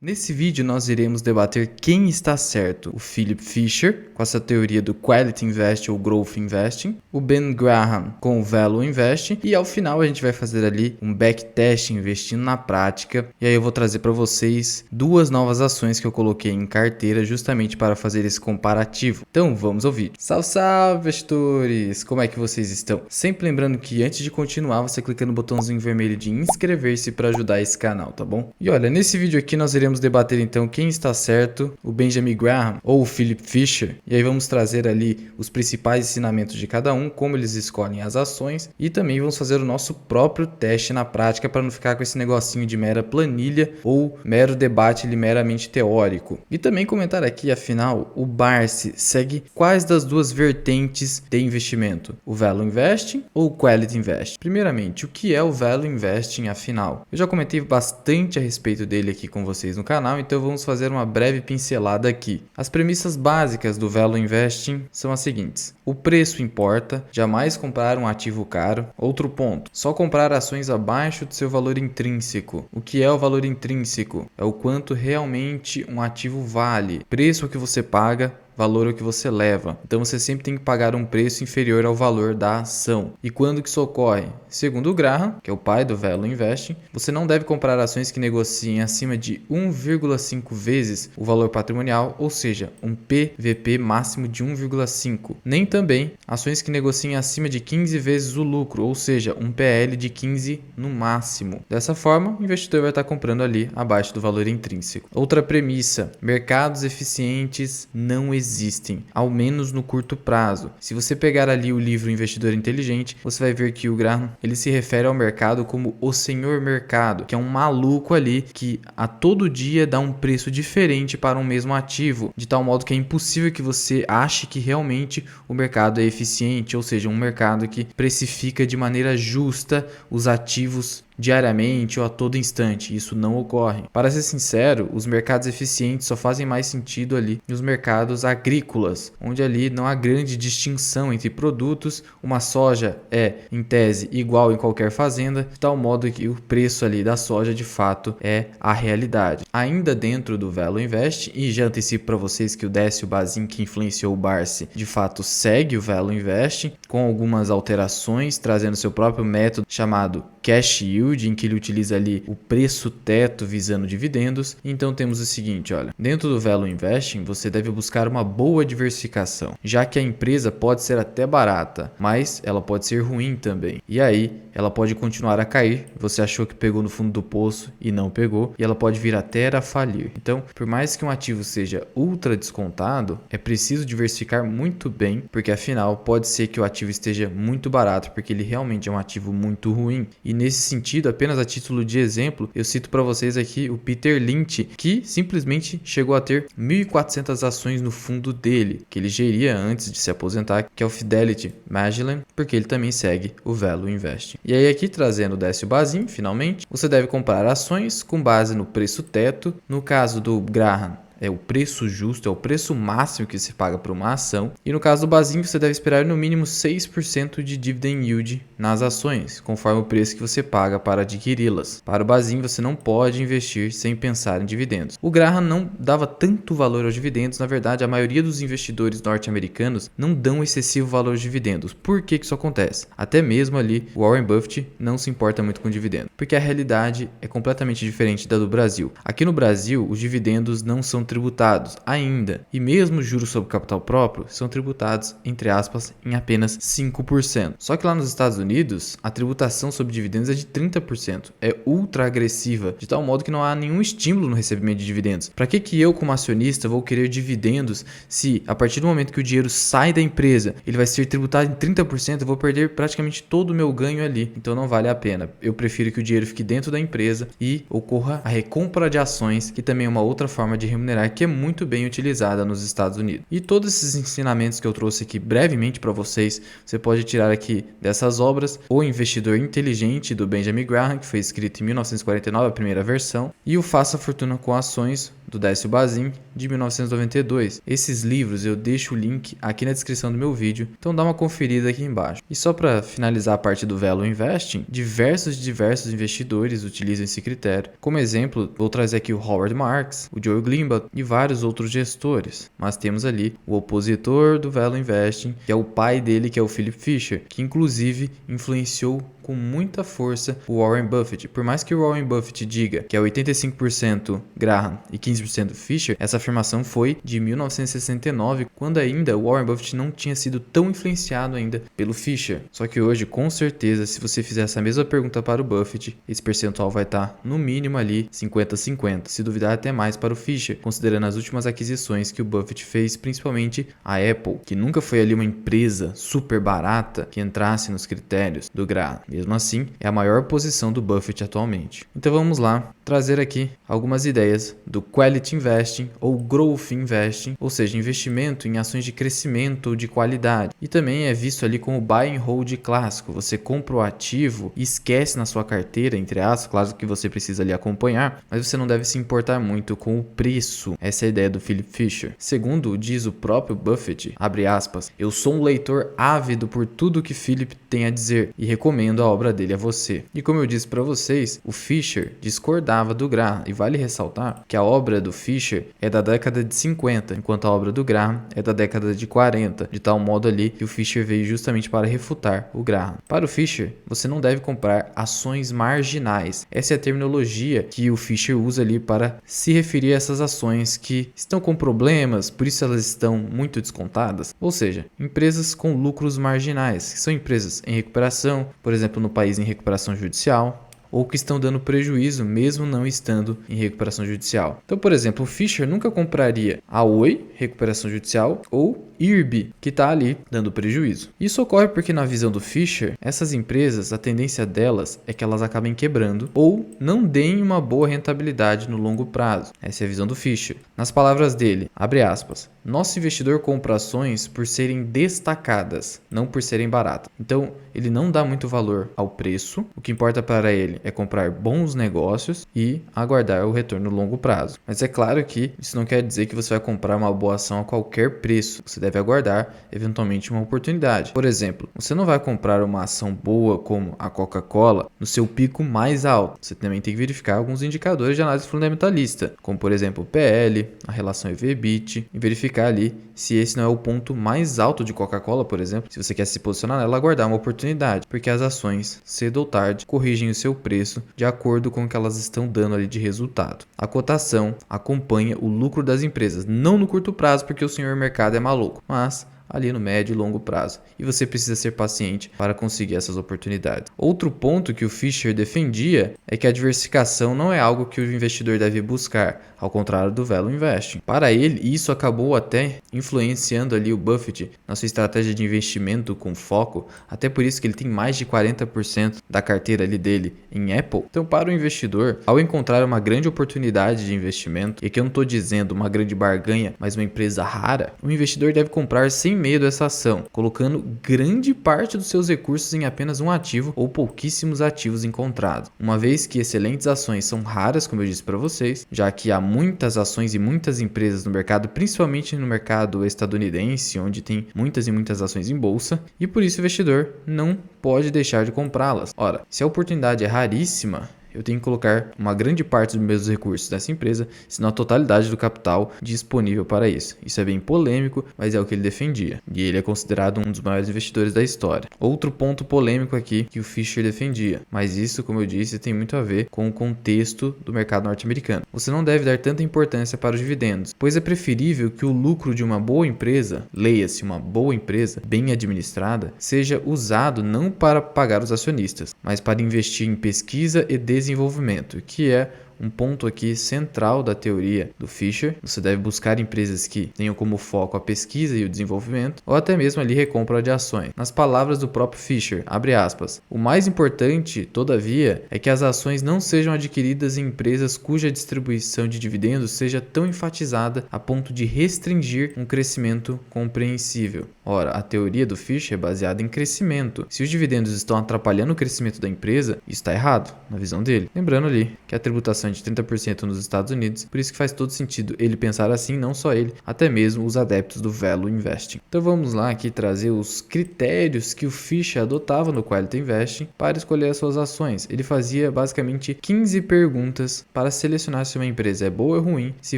Nesse vídeo nós iremos debater quem está certo, o Philip Fisher com essa teoria do Quality Investing ou Growth Investing, o Ben Graham com o Value Investing e ao final a gente vai fazer ali um backtest investindo na prática e aí eu vou trazer para vocês duas novas ações que eu coloquei em carteira justamente para fazer esse comparativo. Então vamos ao vídeo. Salve, salve investidores! Como é que vocês estão? Sempre lembrando que antes de continuar você clica no botãozinho vermelho de inscrever-se para ajudar esse canal, tá bom? E olha, nesse vídeo aqui nós iremos debater então quem está certo, o Benjamin Graham ou o Philip Fisher, e aí vamos trazer ali os principais ensinamentos de cada um, como eles escolhem as ações e também vamos fazer o nosso próprio teste na prática para não ficar com esse negocinho de mera planilha ou mero debate meramente teórico. E também comentar aqui, afinal, o Barsi segue quais das duas vertentes de investimento? O Value Investing ou o Quality Investing? Primeiramente, o que é o Value Investing afinal? Eu já comentei bastante a respeito dele aqui com vocês no canal, então vamos fazer uma breve pincelada aqui. As premissas básicas do Value Investing são as seguintes: o preço importa, jamais comprar um ativo caro. Outro ponto, só comprar ações abaixo do seu valor intrínseco. O que é o valor intrínseco? É o quanto realmente um ativo vale. Preço que você paga, valor é o que você leva. Então você sempre tem que pagar um preço inferior ao valor da ação. E quando que isso ocorre? Segundo o Graham, que é o pai do Value Investing, você não deve comprar ações que negociem acima de 1,5 vezes o valor patrimonial, ou seja, um PVP máximo de 1,5. Nem também ações que negociem acima de 15 vezes o lucro, ou seja, um PL de 15 no máximo. Dessa forma, o investidor vai estar comprando ali abaixo do valor intrínseco. Outra premissa: mercados eficientes não existem, ao menos no curto prazo. Se você pegar ali o livro Investidor Inteligente, você vai ver que o Graham, ele se refere ao mercado como o senhor mercado, que é um maluco ali que a todo dia dá um preço diferente para um mesmo ativo, de tal modo que é impossível que você ache que realmente o mercado é eficiente, ou seja, um mercado que precifica de maneira justa os ativos diariamente ou a todo instante. Isso não ocorre. Para ser sincero, os mercados eficientes só fazem mais sentido ali nos mercados agrícolas, onde ali não há grande distinção entre produtos. Uma soja é, em tese, igual em qualquer fazenda, de tal modo que o preço ali da soja de fato é a realidade. Ainda dentro do Value Investing, e já antecipo para vocês que o Décio Bazin, que influenciou o Barsi, de fato segue o Value Investing com algumas alterações, trazendo seu próprio método chamado Cash Yield, em que ele utiliza ali o preço teto visando dividendos. Então temos o seguinte, olha, dentro do Value Investing você deve buscar uma boa diversificação, já que a empresa pode ser até barata, mas ela pode ser ruim também. E aí ela pode continuar a cair, você achou que pegou no fundo do poço e não pegou, e ela pode vir até a falir. Então, por mais que um ativo seja ultra descontado, é preciso diversificar muito bem, porque afinal pode ser que o ativo esteja muito barato, porque ele realmente é um ativo muito ruim. E nesse sentido, apenas a título de exemplo, eu cito para vocês aqui o Peter Lynch, que simplesmente chegou a ter 1.400 ações no fundo dele, que ele geria antes de se aposentar, que é o Fidelity Magellan, porque ele também segue o Value Investing. E aí aqui trazendo o Décio Bazin, finalmente, você deve comprar ações com base no preço teto. No caso do Graham, é o preço justo, é o preço máximo que se paga por uma ação. E no caso do Bazin, você deve esperar no mínimo 6% de dividend yield nas ações, conforme o preço que você paga para adquiri-las. Para o Bazin, você não pode investir sem pensar em dividendos. O Graham não dava tanto valor aos dividendos. Na verdade, a maioria dos investidores norte-americanos não dão excessivo valor aos dividendos. Por que isso acontece? Até mesmo ali, o Warren Buffett não se importa muito com dividendos, porque a realidade é completamente diferente da do Brasil. Aqui no Brasil, os dividendos não são tributados ainda, e mesmo os juros sobre capital próprio são tributados, entre aspas, em apenas 5%. Só que lá nos Estados Unidos, a tributação sobre dividendos é de 30%, é ultra agressiva, de tal modo que não há nenhum estímulo no recebimento de dividendos. Para que eu, como acionista, vou querer dividendos se a partir do momento que o dinheiro sai da empresa, ele vai ser tributado em 30%, eu vou perder praticamente todo o meu ganho ali, então não vale a pena. Eu prefiro que o dinheiro fique dentro da empresa e ocorra a recompra de ações, que também é uma outra forma de remunerar, que é muito bem utilizada nos Estados Unidos. E todos esses ensinamentos que eu trouxe aqui brevemente para vocês, você pode tirar aqui dessas obras: O Investidor Inteligente, do Benjamin Graham, que foi escrito em 1949, a primeira versão, e o Faça Fortuna com Ações, do Décio Bazin, de 1992. Esses livros eu deixo o link aqui na descrição do meu vídeo, então dá uma conferida aqui embaixo. E só para finalizar a parte do Value Investing, diversos investidores utilizam esse critério. Como exemplo, vou trazer aqui o Howard Marks, o Joe Glimbat e vários outros gestores. Mas temos ali o opositor do Value Investing, que é o pai dele, que é o Philip Fisher, que inclusive influenciou com muita força o Warren Buffett. Por mais que o Warren Buffett diga que é 85% Graham e 15% Fisher, essa afirmação foi de 1969, quando ainda o Warren Buffett não tinha sido tão influenciado ainda pelo Fisher. Só que hoje, com certeza, se você fizer essa mesma pergunta para o Buffett, esse percentual vai estar no mínimo ali 50-50, se duvidar até mais para o Fisher, considerando as últimas aquisições que o Buffett fez, principalmente a Apple, que nunca foi ali uma empresa super barata que entrasse nos critérios do Graham. Mesmo assim, é a maior posição do Buffett atualmente. Então vamos lá trazer aqui algumas ideias do Quality Investing ou Growth Investing, ou seja, investimento em ações de crescimento ou de qualidade. E também é visto ali como buy and hold clássico. Você compra o ativo e esquece na sua carteira, entre aspas, claro que você precisa ali acompanhar, mas você não deve se importar muito com o preço. Essa é a ideia do Philip Fisher. Segundo diz o próprio Buffett, abre aspas, eu sou um leitor ávido por tudo que Philip tem a dizer e recomendo a obra dele a você. E como eu disse para vocês, o Fisher discordava do Graham, e vale ressaltar que a obra do Fisher é da década de 50, enquanto a obra do Graham é da década de 40, de tal modo ali que o Fisher veio justamente para refutar o Graham. Para o Fisher, você não deve comprar ações marginais. Essa é a terminologia que o Fisher usa ali para se referir a essas ações que estão com problemas, por isso elas estão muito descontadas. Ou seja, empresas com lucros marginais, que são empresas em recuperação, por exemplo, no país em recuperação judicial, ou que estão dando prejuízo mesmo não estando em recuperação judicial. Então, por exemplo, o Fisher nunca compraria a Oi, recuperação judicial, ou IRB, que está ali dando prejuízo. Isso ocorre porque, na visão do Fisher, essas empresas, a tendência delas é que elas acabem quebrando ou não deem uma boa rentabilidade no longo prazo. Essa é a visão do Fisher. Nas palavras dele, abre aspas, nosso investidor compra ações por serem destacadas, não por serem baratas. Então, ele não dá muito valor ao preço, o que importa para ele é comprar bons negócios e aguardar o retorno no longo prazo. Mas é claro que isso não quer dizer que você vai comprar uma boa ação a qualquer preço. Você deve aguardar eventualmente uma oportunidade. Por exemplo, você não vai comprar uma ação boa como a Coca-Cola no seu pico mais alto. Você também tem que verificar alguns indicadores de análise fundamentalista, como por exemplo o PL, a relação EV/EBITDA, e verificar ali se esse não é o ponto mais alto de Coca-Cola, por exemplo. Se você quer se posicionar nela, aguardar uma oportunidade, porque as ações, cedo ou tarde, corrigem o seu preço de acordo com o que elas estão dando ali de resultado. A cotação acompanha o lucro das empresas, não no curto prazo, porque o senhor mercado é maluco, mas ali no médio e longo prazo. E você precisa ser paciente para conseguir essas oportunidades. Outro ponto que o Fisher defendia é que a diversificação não é algo que o investidor deve buscar, ao contrário do Value Investing. Para ele, isso acabou até influenciando ali o Buffett na sua estratégia de investimento com foco, até por isso que ele tem mais de 40% da carteira ali dele em Apple. Então, para o investidor, ao encontrar uma grande oportunidade de investimento, e aqui eu não estou dizendo uma grande barganha, mas uma empresa rara, o investidor deve comprar sem medo essa ação, colocando grande parte dos seus recursos em apenas um ativo ou pouquíssimos ativos encontrados. Uma vez que excelentes ações são raras, como eu disse para vocês, já que há muitas ações e muitas empresas no mercado, principalmente no mercado estadunidense, onde tem muitas e muitas ações em bolsa, e por isso o investidor não pode deixar de comprá-las. Ora, se a oportunidade é raríssima, eu tenho que colocar uma grande parte dos meus recursos dessa empresa, se não a totalidade do capital disponível para isso. Isso é bem polêmico, mas é o que ele defendia. E ele é considerado um dos maiores investidores da história. Outro ponto polêmico aqui que o Fisher defendia, mas isso, como eu disse, tem muito a ver com o contexto do mercado norte-americano. Você não deve dar tanta importância para os dividendos, pois é preferível que o lucro de uma boa empresa, leia-se uma boa empresa, bem administrada, seja usado não para pagar os acionistas, mas para investir em pesquisa e desenvolvimento, que é um ponto aqui central da teoria do Fisher. Você deve buscar empresas que tenham como foco a pesquisa e o desenvolvimento, ou até mesmo ali recompra de ações. Nas palavras do próprio Fisher, abre aspas, o mais importante, todavia, é que as ações não sejam adquiridas em empresas cuja distribuição de dividendos seja tão enfatizada a ponto de restringir um crescimento compreensível. Ora, a teoria do Fisher é baseada em crescimento. Se os dividendos estão atrapalhando o crescimento da empresa, isso está errado, na visão dele. Lembrando ali que a tributação participação de 30% nos Estados Unidos, por isso que faz todo sentido ele pensar assim, não só ele, até mesmo os adeptos do Value Investing. Então vamos lá aqui trazer os critérios que o Fisher adotava no Quality Investing para escolher as suas ações. Ele fazia basicamente 15 perguntas para selecionar se uma empresa é boa ou ruim, se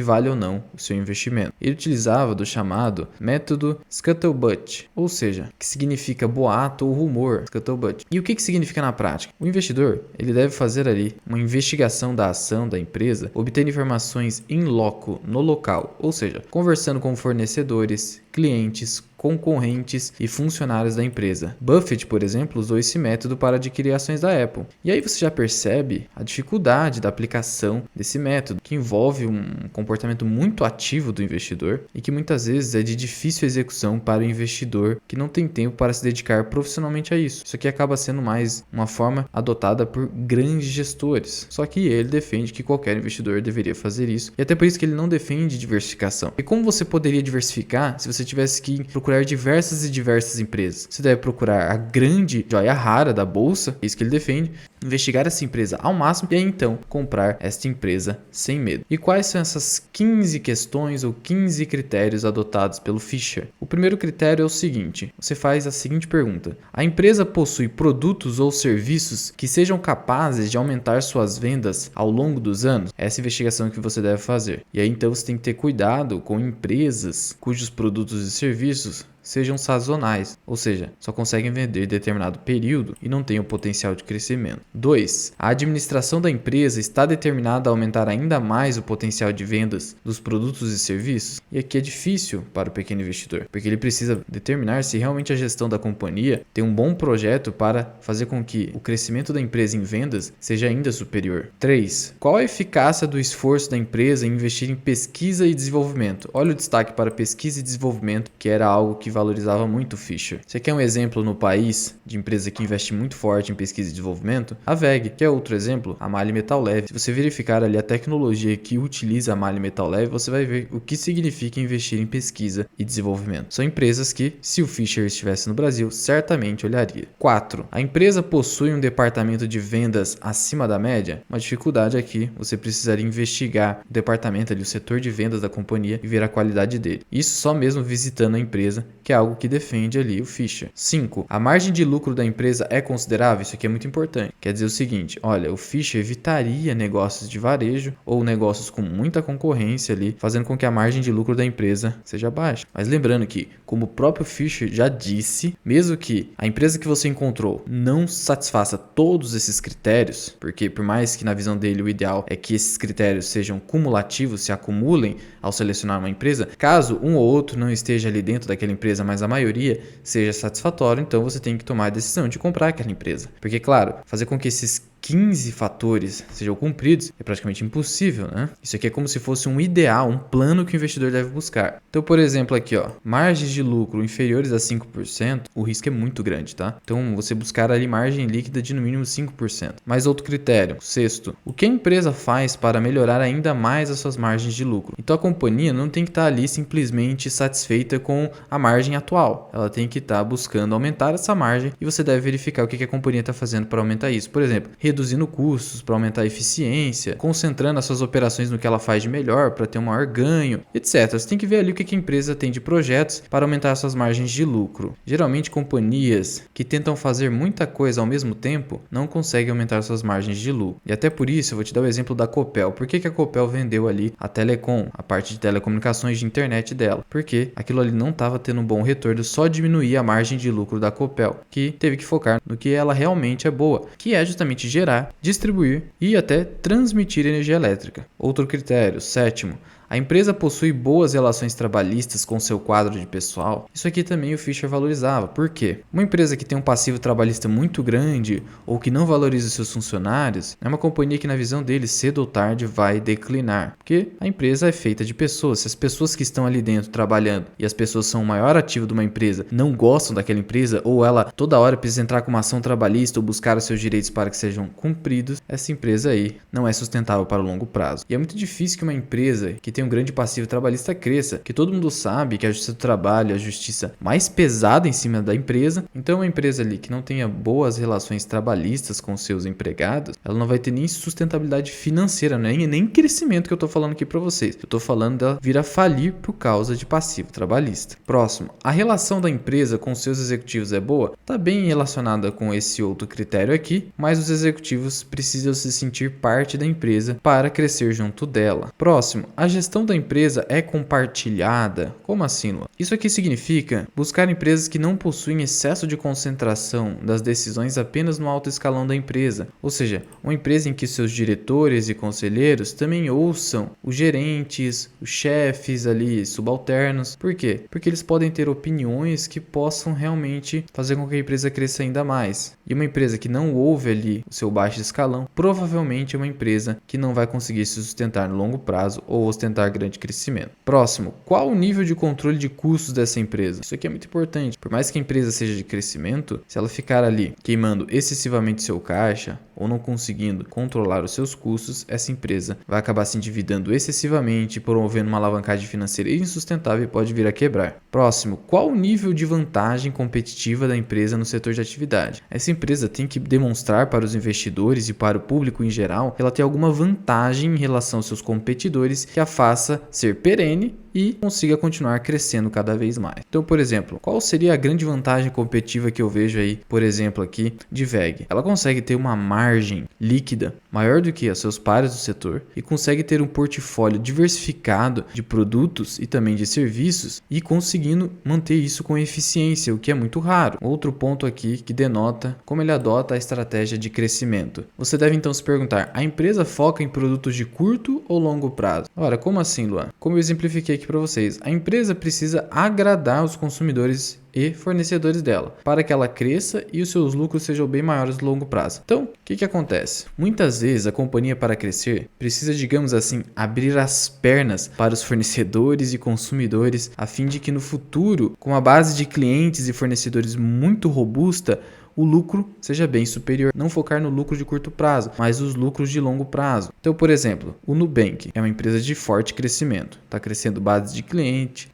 vale ou não o seu investimento. Ele utilizava do chamado método Scuttlebutt, ou seja, que significa boato ou rumor, Scuttlebutt. E o que significa na prática? O investidor ele deve fazer ali uma investigação da ação da empresa, obtendo informações in loco, no local, ou seja, conversando com fornecedores, clientes, concorrentes e funcionários da empresa. Buffett, por exemplo, usou esse método para adquirir ações da Apple. E aí você já percebe a dificuldade da aplicação desse método, que envolve um comportamento muito ativo do investidor e que muitas vezes é de difícil execução para o investidor que não tem tempo para se dedicar profissionalmente a isso. Isso aqui acaba sendo mais uma forma adotada por grandes gestores. Só que ele defende que qualquer investidor deveria fazer isso. E até por isso que ele não defende diversificação. E como você poderia diversificar se você tivesse que procurar diversas empresas? Você deve procurar a grande joia rara da bolsa, é isso que ele defende, investigar essa empresa ao máximo e aí então comprar esta empresa sem medo. E quais são essas 15 questões ou 15 critérios adotados pelo Fisher? O primeiro critério é o seguinte: você faz a seguinte pergunta: a empresa possui produtos ou serviços que sejam capazes de aumentar suas vendas ao longo dos anos? Essa é a investigação que você deve fazer. E aí então você tem que ter cuidado com empresas cujos produtos e serviços sejam sazonais, ou seja, só conseguem vender em determinado período e não têm o potencial de crescimento. 2. A administração da empresa está determinada a aumentar ainda mais o potencial de vendas dos produtos e serviços? E aqui é difícil para o pequeno investidor, porque ele precisa determinar se realmente a gestão da companhia tem um bom projeto para fazer com que o crescimento da empresa em vendas seja ainda superior. 3. Qual a eficácia do esforço da empresa em investir em pesquisa e desenvolvimento? Olha o destaque para pesquisa e desenvolvimento, que era algo que valorizava muito o Fisher. Você quer um exemplo no país de empresa que investe muito forte em pesquisa e desenvolvimento? A WEG. Quer outro exemplo? A MAHLE Metal Leve. Se você verificar ali a tecnologia que utiliza a MAHLE Metal Leve, você vai ver o que significa investir em pesquisa e desenvolvimento. São empresas que, se o Fisher estivesse no Brasil, certamente olharia. 4. A empresa possui um departamento de vendas acima da média? Uma dificuldade aqui, você precisaria investigar o departamento ali, o setor de vendas da companhia e ver a qualidade dele. Isso só mesmo visitando a empresa, que é algo que defende ali o Fisher. 5. A margem de lucro da empresa é considerável? Isso aqui é muito importante. Quer dizer o seguinte: olha, o Fisher evitaria negócios de varejo ou negócios com muita concorrência ali, fazendo com que a margem de lucro da empresa seja baixa. Mas lembrando que, como o próprio Fisher já disse, mesmo que a empresa que você encontrou não satisfaça todos esses critérios, porque por mais que na visão dele o ideal é que esses critérios sejam cumulativos, se acumulem ao selecionar uma empresa, caso um ou outro não esteja ali dentro daquela empresa, mas a maioria seja satisfatório, então você tem que tomar a decisão de comprar aquela empresa. Porque, claro, fazer com que esses 15 fatores sejam cumpridos é praticamente impossível, né? Isso aqui é como se fosse um ideal, um plano que o investidor deve buscar. Então, por exemplo, aqui, ó, margens de lucro inferiores a 5%, o risco é muito grande, tá? Então, você buscar ali margem líquida de no mínimo 5%. Mais outro critério, sexto, o que a empresa faz para melhorar ainda mais as suas margens de lucro? Então, a companhia não tem que estar ali simplesmente satisfeita com a margem atual. Ela tem que estar buscando aumentar essa margem e você deve verificar o que a companhia está fazendo para aumentar isso. Por exemplo, reduzindo custos para aumentar a eficiência, concentrando as suas operações no que ela faz de melhor para ter um maior ganho, etc. Você tem que ver ali o que a empresa tem de projetos para aumentar suas margens de lucro. Geralmente, companhias que tentam fazer muita coisa ao mesmo tempo não conseguem aumentar suas margens de lucro. E até por isso, eu vou te dar o exemplo da Copel. Por que a Copel vendeu ali a Telecom, a parte de telecomunicações de internet dela? Porque aquilo ali não estava tendo um bom retorno, só diminuir a margem de lucro da Copel, que teve que focar no que ela realmente é boa, que é justamente gerar, distribuir e até transmitir energia elétrica. Outro critério, sétimo, a empresa possui boas relações trabalhistas com seu quadro de pessoal? Isso aqui também o Fisher valorizava. Por quê? Uma empresa que tem um passivo trabalhista muito grande ou que não valoriza os seus funcionários é uma companhia que, na visão dele, cedo ou tarde vai declinar. Porque a empresa é feita de pessoas. Se as pessoas que estão ali dentro trabalhando e as pessoas são o maior ativo de uma empresa, não gostam daquela empresa ou ela toda hora precisa entrar com uma ação trabalhista ou buscar os seus direitos para que sejam cumpridos, essa empresa aí não é sustentável para o longo prazo. E é muito difícil que uma empresa que tem ter um grande passivo trabalhista cresça, que todo mundo sabe que a justiça do trabalho é a justiça mais pesada em cima da empresa. Então uma empresa ali que não tenha boas relações trabalhistas com seus empregados, ela não vai ter nem sustentabilidade financeira, nem crescimento que eu tô falando aqui para vocês. Eu tô falando dela vir a falir por causa de passivo trabalhista. Próximo, a relação da empresa com seus executivos é boa? Tá bem relacionada com esse outro critério aqui, mas os executivos precisam se sentir parte da empresa para crescer junto dela. Próximo, a gestão da empresa é compartilhada? Como assim, Luan? Isso aqui significa buscar empresas que não possuem excesso de concentração das decisões apenas no alto escalão da empresa, ou seja, uma empresa em que seus diretores e conselheiros também ouçam os gerentes, os chefes ali, subalternos. Por quê? Porque eles podem ter opiniões que possam realmente fazer com que a empresa cresça ainda mais. E uma empresa que não ouve ali o seu baixo escalão, provavelmente é uma empresa que não vai conseguir se sustentar no longo prazo ou ostentar grande crescimento. Próximo, qual o nível de controle de custos dessa empresa? Isso aqui é muito importante. Por mais que a empresa seja de crescimento, se ela ficar ali queimando excessivamente seu caixa ou não conseguindo controlar os seus custos, essa empresa vai acabar se endividando excessivamente, promovendo uma alavancagem financeira insustentável e pode vir a quebrar. Próximo, qual o nível de vantagem competitiva da empresa no setor de atividade? Essa empresa tem que demonstrar para os investidores e para o público em geral que ela tem alguma vantagem em relação aos seus competidores que a faça ser perene e consiga continuar crescendo cada vez mais. Então, por exemplo, qual seria a grande vantagem competitiva que eu vejo aí, por exemplo, aqui de WEG? Ela consegue ter uma margem líquida maior do que os seus pares do setor e consegue ter um portfólio diversificado de produtos e também de serviços e conseguindo manter isso com eficiência, o que é muito raro. Outro ponto aqui que denota como ele adota a estratégia de crescimento. Você deve então se perguntar, a empresa foca em produtos de curto ou longo prazo? Ora, como assim, Luan? Como eu exemplifiquei aqui para vocês, a empresa precisa agradar os consumidores e fornecedores dela, para que ela cresça e os seus lucros sejam bem maiores no longo prazo. Então, o que acontece? Muitas vezes a companhia, para crescer, precisa, digamos assim, abrir as pernas para os fornecedores e consumidores, a fim de que no futuro, com uma base de clientes e fornecedores muito robusta, o lucro seja bem superior. Não focar no lucro de curto prazo, mas os lucros de longo prazo. Então, por exemplo, o Nubank é uma empresa de forte crescimento. Está crescendo base de cliente.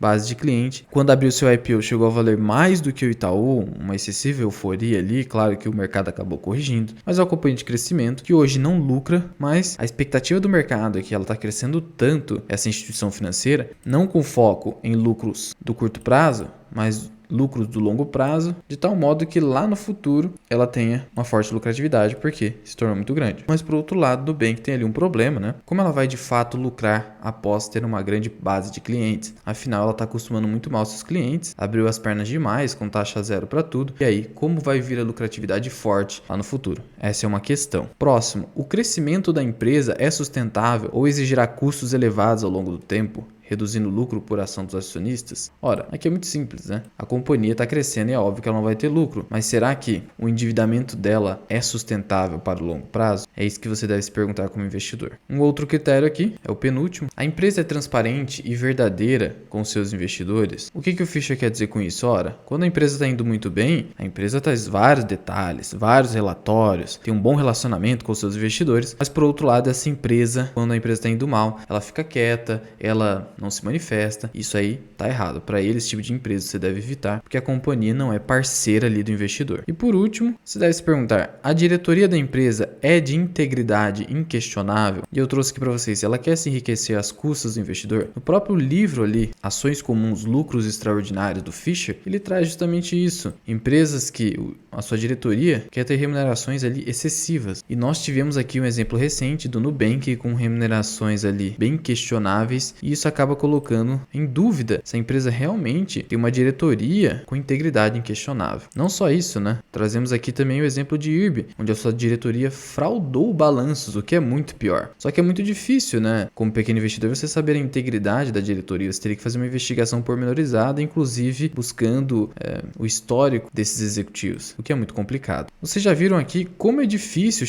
Quando abriu seu IPO, chegou a valer mais do que o Itaú, uma excessiva euforia ali. Claro que o mercado acabou corrigindo, mas é uma companhia de crescimento que hoje não lucra, mas a expectativa do mercado é que ela está crescendo tanto, essa instituição financeira, não com foco em lucros do curto prazo, mas lucros do longo prazo, de tal modo que lá no futuro ela tenha uma forte lucratividade, porque se tornou muito grande. Mas por outro lado, do Nubank tem ali um problema, né? Como ela vai de fato lucrar após ter uma grande base de clientes? Afinal, ela está acostumando muito mal seus clientes, abriu as pernas demais com taxa zero para tudo. E aí, como vai vir a lucratividade forte lá no futuro? Essa é uma questão. Próximo, o crescimento da empresa é sustentável ou exigirá custos elevados ao longo do tempo, reduzindo o lucro por ação dos acionistas? Ora, aqui é muito simples, né? A companhia está crescendo e é óbvio que ela não vai ter lucro, mas será que o endividamento dela é sustentável para o longo prazo? É isso que você deve se perguntar como investidor. Um outro critério aqui é o penúltimo. A empresa é transparente e verdadeira com seus investidores? O que o Fischer quer dizer com isso? Ora, quando a empresa está indo muito bem, a empresa traz vários detalhes, vários relatórios, tem um bom relacionamento com seus investidores, mas por outro lado, essa empresa, quando a empresa está indo mal, ela fica quieta, ela não se manifesta. Isso aí tá errado. Para ele, esse tipo de empresa você deve evitar, porque a companhia não é parceira ali do investidor. E por último, você deve se perguntar, a diretoria da empresa é de integridade inquestionável? E eu trouxe aqui para vocês, se ela quer se enriquecer às custas do investidor, no próprio livro ali, Ações Comuns, Lucros Extraordinários do Fischer, ele traz justamente isso. Empresas que a sua diretoria quer ter remunerações ali excessivas. E nós tivemos aqui um exemplo recente do Nubank com remunerações ali bem questionáveis, e isso acaba colocando em dúvida se a empresa realmente tem uma diretoria com integridade inquestionável. Não só isso, né? Trazemos aqui também o exemplo de IRB, onde a sua diretoria fraudou balanços, o que é muito pior. Só que é muito difícil, né? Como pequeno investidor, você saber a integridade da diretoria. Você teria que fazer uma investigação pormenorizada, inclusive buscando o histórico desses executivos, o que é muito complicado. Vocês já viram aqui como é difícil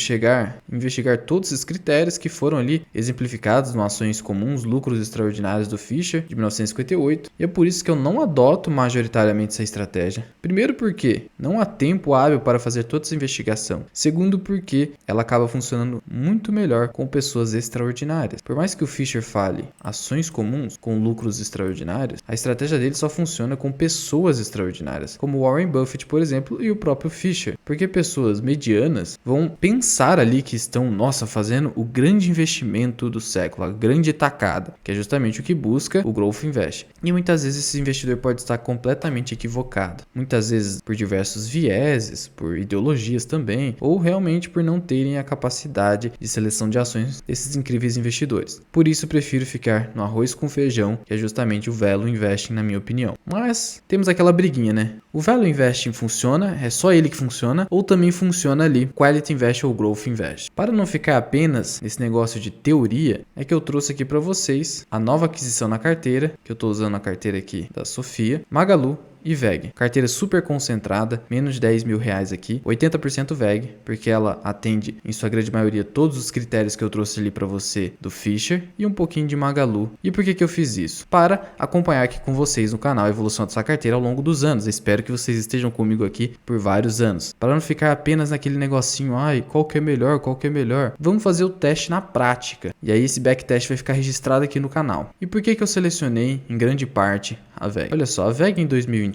investigar todos esses critérios que foram ali exemplificados no Ações Comuns, Lucros Extraordinários do Fischer, de 1958, e é por isso que eu não adoto majoritariamente essa estratégia. Primeiro porque não há tempo hábil para fazer toda essa investigação. Segundo porque ela acaba funcionando muito melhor com pessoas extraordinárias. Por mais que o Fisher fale ações comuns com lucros extraordinários, a estratégia dele só funciona com pessoas extraordinárias, como Warren Buffett, por exemplo, e o próprio Fisher. Porque pessoas medianas vão pensar ali que estão, fazendo o grande investimento do século, a grande tacada, que é justamente o que busca o Growth Invest. E muitas vezes esse investidor pode estar completamente equivocado. Muitas vezes por diversos vieses, por ideologias também, ou realmente por não terem a capacidade de seleção de ações desses incríveis investidores. Por isso prefiro ficar no arroz com feijão, que é justamente o Value Investing, na minha opinião. Mas temos aquela briguinha, né? O Value Investing funciona, é só ele que funciona, ou também funciona ali Quality Invest ou Growth Invest. Para não ficar apenas nesse negócio de teoria, é que eu trouxe aqui para vocês a nova aquisição na carteira, que eu estou usando a carteira aqui da Sofia, Magalu e VEG. Carteira super concentrada, menos de 10 mil reais aqui, 80% VEG, porque ela atende em sua grande maioria todos os critérios que eu trouxe ali para você do Fisher e um pouquinho de Magalu. E por que eu fiz isso? Para acompanhar aqui com vocês no canal a evolução dessa carteira ao longo dos anos. Eu espero que vocês estejam comigo aqui por vários anos, para não ficar apenas naquele negocinho, qual que é melhor, qual que é melhor. Vamos fazer o teste na prática. E aí esse backtest vai ficar registrado aqui no canal. E por que eu selecionei em grande parte a VEG? Olha só, a VEG em 2021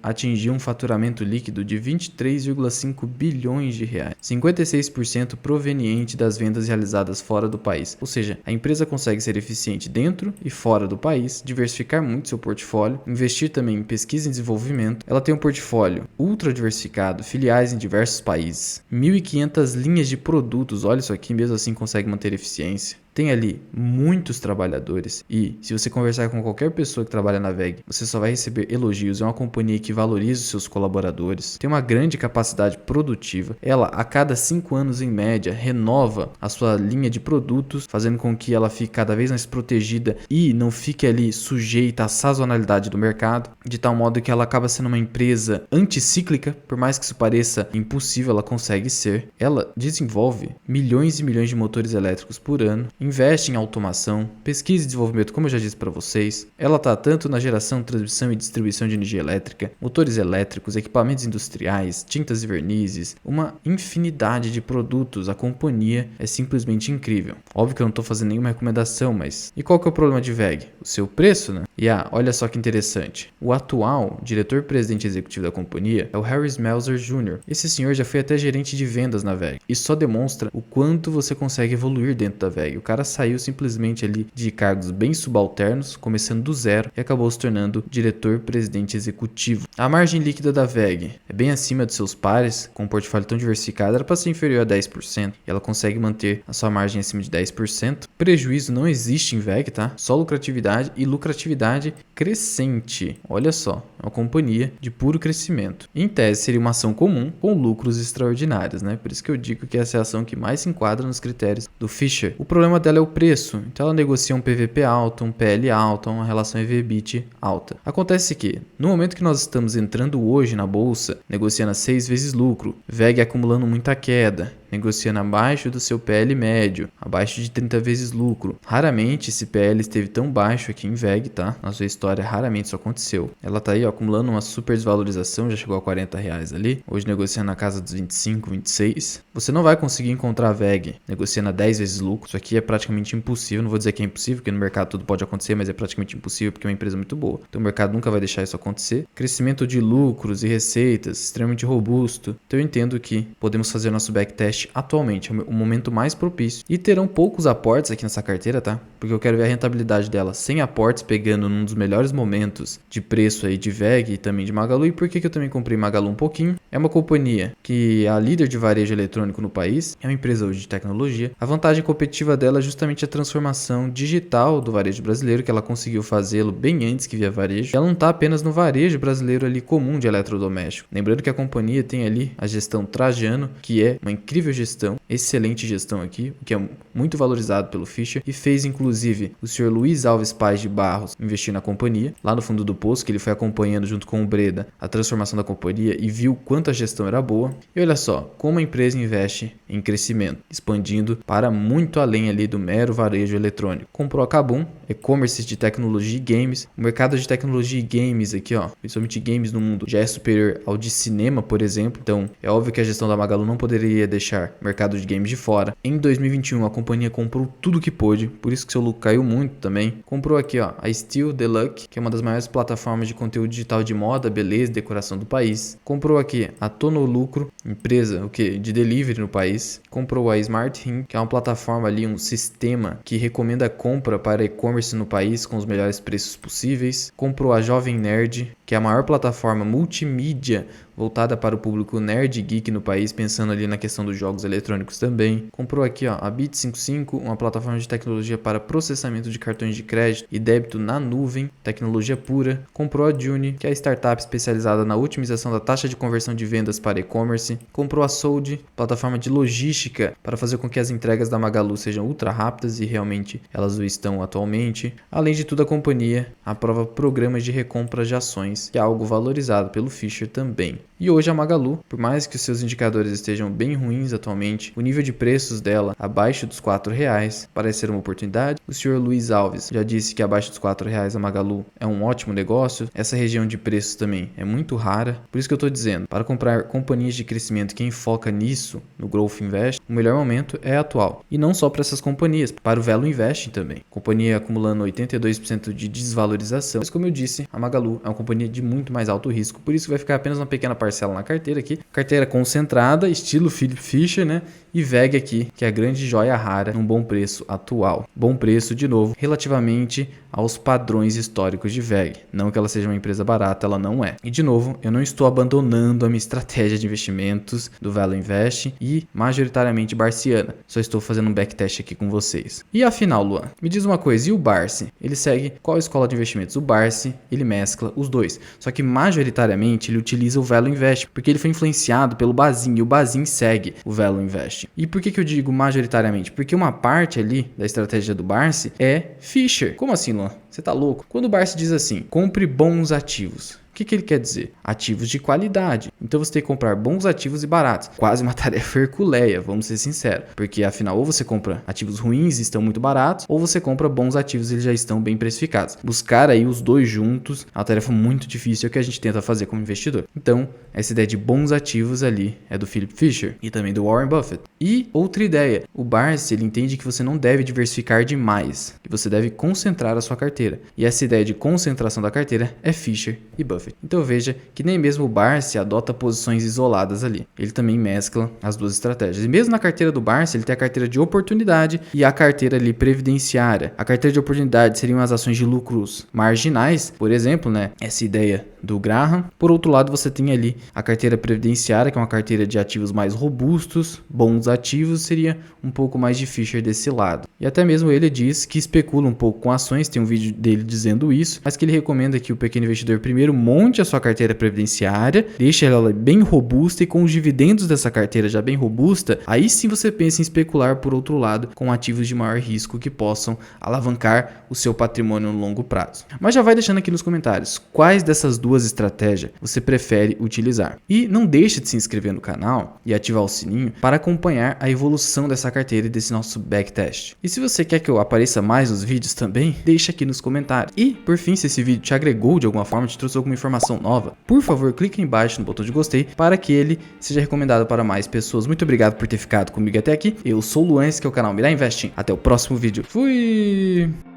atingiu um faturamento líquido de 23,5 bilhões de reais, 56% proveniente das vendas realizadas fora do país. Ou seja, a empresa consegue ser eficiente dentro e fora do país, diversificar muito seu portfólio, investir também em pesquisa e desenvolvimento. Ela tem um portfólio ultra diversificado, filiais em diversos países, 1.500 linhas de produtos, olha isso aqui, mesmo assim consegue manter eficiência. Tem ali muitos trabalhadores e se você conversar com qualquer pessoa que trabalha na VEG, você só vai receber elogios. É uma companhia que valoriza os seus colaboradores, tem uma grande capacidade produtiva. Ela, a cada 5 anos em média, renova a sua linha de produtos, fazendo com que ela fique cada vez mais protegida e não fique ali sujeita à sazonalidade do mercado, de tal modo que ela acaba sendo uma empresa anticíclica. Por mais que isso pareça impossível, ela consegue ser. Ela desenvolve milhões e milhões de motores elétricos por ano, investe em automação, pesquisa e desenvolvimento, como eu já disse para vocês. Ela está tanto na geração, transmissão e distribuição de energia elétrica, motores elétricos, equipamentos industriais, tintas e vernizes, uma infinidade de produtos. A companhia é simplesmente incrível. Óbvio que eu não estou fazendo nenhuma recomendação, mas... E qual que é o problema de VEG? O seu preço, né? E olha só que interessante. O atual diretor-presidente executivo da companhia é o Harry Smeltzer Jr. Esse senhor já foi até gerente de vendas na VEG. Isso só demonstra o quanto você consegue evoluir dentro da VEG. O cara saiu simplesmente ali de cargos bem subalternos, começando do zero, e acabou se tornando diretor-presidente executivo. A margem líquida da VEG é bem acima de seus pares, com um portfólio tão diversificado, era para ser inferior a 10%, e ela consegue manter a sua margem acima de 10%. Prejuízo não existe em VEG, tá? Só lucratividade e lucratividade crescente. Olha só, é uma companhia de puro crescimento. Em tese, seria uma ação comum com lucros extraordinários, né? Por isso que eu digo que essa é a ação que mais se enquadra nos critérios do Fisher. O problema dela é o preço, então ela negocia um PVP alto, um PL alto, uma relação EV/EBITDA alta. Acontece que, no momento que nós estamos entrando hoje na bolsa, negociando a 6 vezes lucro, VEG acumulando muita queda, negociando abaixo do seu PL médio, abaixo de 30 vezes lucro. Raramente esse PL esteve tão baixo aqui em VEG, tá? Na sua história, raramente isso aconteceu. Ela tá aí, acumulando uma super desvalorização, já chegou a R$40 ali, hoje negociando na casa dos 25, 26. Você não vai conseguir encontrar a VEG negociando a 10 vezes lucro. Isso aqui é praticamente impossível. Não vou dizer que é impossível, porque no mercado tudo pode acontecer, mas é praticamente impossível porque é uma empresa muito boa. Então o mercado nunca vai deixar isso acontecer. Crescimento de lucros e receitas extremamente robusto. Então eu entendo que podemos fazer nosso backtest atualmente, é o momento mais propício. E terão poucos aportes aqui nessa carteira, tá? Porque eu quero ver a rentabilidade dela sem aportes, pegando num dos melhores momentos de preço aí de VEG e também de Magalu. E por que eu também comprei Magalu um pouquinho? É uma companhia que é a líder de varejo eletrônico no país, é uma empresa hoje de tecnologia. A vantagem competitiva dela é justamente a transformação digital do varejo brasileiro, que ela conseguiu fazê-lo bem antes que Via Varejo. Ela não está apenas no varejo brasileiro ali comum de eletrodoméstico. Lembrando que a companhia tem ali a gestão Trajano, que é uma incrível gestão, excelente gestão aqui, o que é muito valorizado pelo Fisher, e fez inclusive o senhor Luiz Alves Paz de Barros investir na companhia, lá no fundo do poço, que ele foi acompanhando junto com o Breda a transformação da companhia e viu quanto a gestão era boa. E olha só, como a empresa investe em crescimento, expandindo para muito além ali do mero varejo eletrônico. Comprou a Kabum, e-commerce de tecnologia e games. O mercado de tecnologia e games aqui, principalmente games no mundo, já é superior ao de cinema, por exemplo. Então, é óbvio que a gestão da Magalu não poderia deixar deixar o mercado de games de fora. Em 2021 a companhia comprou tudo que pôde, por isso que seu lucro caiu muito também. Comprou aqui, ó, a Steel The Luck, que é uma das maiores plataformas de conteúdo digital de moda, beleza e decoração do país. Comprou aqui a Tonolucro, empresa de delivery no país. Comprou a Smart Ring, que é uma plataforma ali, um sistema que recomenda compra para e-commerce no país com os melhores preços possíveis. Comprou a Jovem Nerd, que é a maior plataforma multimídia voltada para o público nerd e geek no país, pensando ali na questão dos jogos eletrônicos também. Comprou aqui, ó, a Bit55, uma plataforma de tecnologia para processamento de cartões de crédito e débito na nuvem, tecnologia pura. Comprou a Juni, que é a startup especializada na otimização da taxa de conversão de vendas para e-commerce. Comprou a Sold, plataforma de logística para fazer com que as entregas da Magalu sejam ultra rápidas e realmente elas o estão atualmente. Além de tudo, a companhia aprova programas de recompra de ações, que é algo valorizado pelo Fisher também. E hoje a Magalu, por mais que os seus indicadores estejam bem ruins atualmente, o nível de preços dela abaixo dos R$4 parece ser uma oportunidade. O senhor Luiz Alves já disse que abaixo dos R$4 a Magalu é um ótimo negócio. Essa região de preços também é muito rara. Por isso que eu estou dizendo, para comprar companhias de crescimento, quem foca nisso, no Growth Invest, o melhor momento é atual. E não só para essas companhias, para o Value Investing também. Companhia acumulando 82% de desvalorização. Mas como eu disse, a Magalu é uma companhia de muito mais alto risco, por isso vai ficar apenas uma pequena parcela na carteira aqui. Carteira concentrada, estilo Philip Fisher, né? E VEG aqui, que é a grande joia rara, num bom preço atual. Bom preço, de novo, relativamente aos padrões históricos de VEG. Não que ela seja uma empresa barata, ela não é. E de novo, eu não estou abandonando a minha estratégia de investimentos do Value Invest e majoritariamente barciana. Só estou fazendo um backtest aqui com vocês. E afinal, Luan, me diz uma coisa, e o Barsi? Ele segue qual escola de investimentos? O Barsi, ele mescla os dois. Só que majoritariamente ele utiliza o Value Invest, porque ele foi influenciado pelo Bazin e o Bazin segue o Value Invest. E por que eu digo majoritariamente? Porque uma parte ali da estratégia do Barsi é Fisher. Como assim, Luan? Você tá louco? Quando o Barsi diz assim, compre bons ativos, o que ele quer dizer? Ativos de qualidade. Então você tem que comprar bons ativos e baratos. Quase uma tarefa herculeia, vamos ser sinceros. Porque afinal, ou você compra ativos ruins e estão muito baratos, ou você compra bons ativos e eles já estão bem precificados. Buscar aí os dois juntos é uma tarefa muito difícil que a gente tenta fazer como investidor. Então, essa ideia de bons ativos ali é do Philip Fisher e também do Warren Buffett. E outra ideia, o Barsi, ele entende que você não deve diversificar demais, que você deve concentrar a sua carteira. E essa ideia de concentração da carteira é Fisher e Buffett. Então veja que nem mesmo o Barsi adota posições isoladas ali. Ele também mescla as duas estratégias. E mesmo na carteira do Barsi, ele tem a carteira de oportunidade e a carteira ali previdenciária. A carteira de oportunidade seriam as ações de lucros marginais, por exemplo, né? Essa ideia do Graham. Por outro lado, você tem ali a carteira previdenciária, que é uma carteira de ativos mais robustos, bons ativos, seria um pouco mais de Fisher desse lado. E até mesmo ele diz que especula um pouco com ações, tem um vídeo dele dizendo isso, mas que ele recomenda que o pequeno investidor primeiro monte a sua carteira previdenciária, deixe ela bem robusta e com os dividendos dessa carteira já bem robusta, aí sim você pensa em especular por outro lado com ativos de maior risco que possam alavancar o seu patrimônio no longo prazo. Mas já vai deixando aqui nos comentários quais dessas duas estratégias você prefere utilizar. E não deixe de se inscrever no canal e ativar o sininho para acompanhar a evolução dessa carteira e desse nosso backtest. E se você quer que eu apareça mais nos vídeos também, deixa aqui nos comentários. E por fim, se esse vídeo te agregou de alguma forma, te trouxe alguma informação nova, por favor, clique embaixo no botão de gostei para que ele seja recomendado para mais pessoas. Muito obrigado por ter ficado comigo até aqui. Eu sou o Luan, esse que é o canal Mirai Investing. Até o próximo vídeo. Fui!